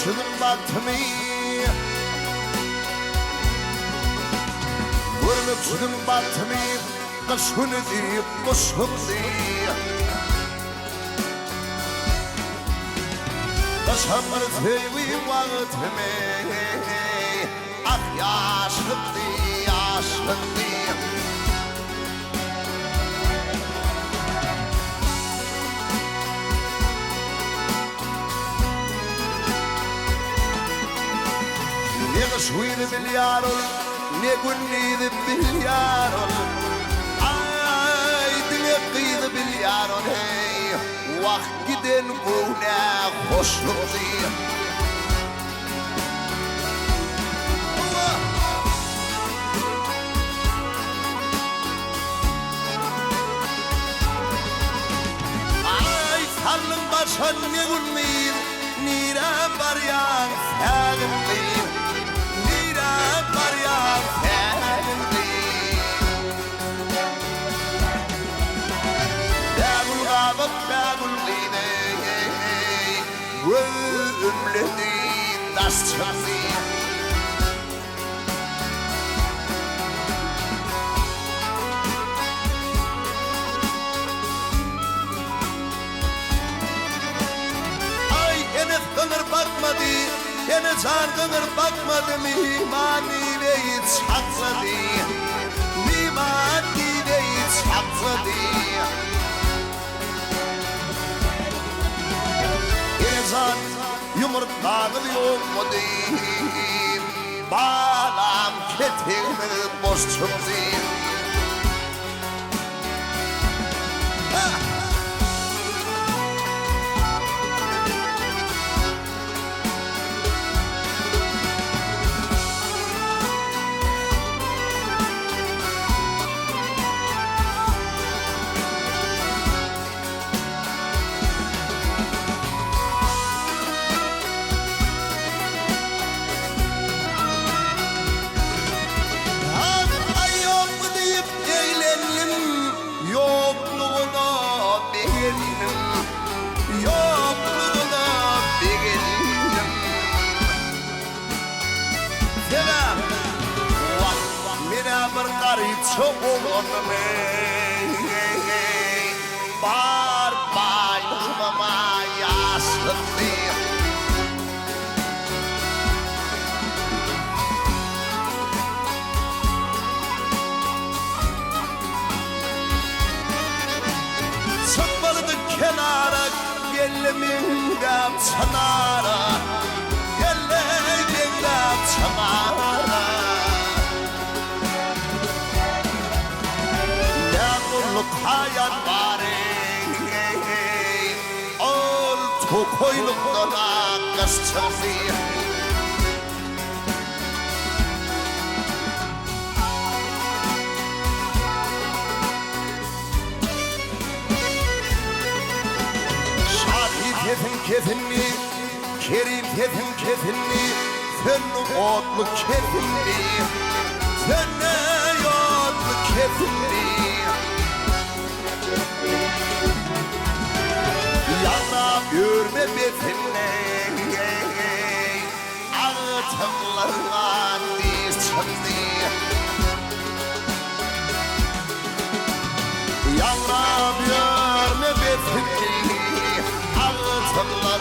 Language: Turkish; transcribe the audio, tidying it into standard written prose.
üşüdüm baktımı, görüp üşüdüm baktımı, kışını deyip kuşum deyip. Kışamır teyvi vaktimi, ah yaşlık deyip, yaşlık deyip. Ne kışıydı bilyarol, ne günniydi bilyarol. Ay dile kıydı bilyarol hey, vakt giden bu ne hoşluk değil. Ay sallın başa ne günniydi, nire var yan sevimliyim. Ay ene kınır bakmadı, ene can kınır bakmadı, mimani beyi çatladı, mimani beyi çatladı. Can yumurtlanır yok mu diyeyim, bağlam ketimi boşçum diyeyim. Çok olanım bar bayrağıma yaşlıyım. Çıkmalıdı kenara, gelimin gam çanara, gelimin gam çanara. Hayat bari, ol tokoyluktan akkas çarpı. Şahit yetin kefinli, kerim yetin kefinli, fönlü otlu kefinli, fönlü otlu kefinli. Yana görme befinle, ağıtımlarına diz çöndü. Yana görme befinle, ağıtımlarına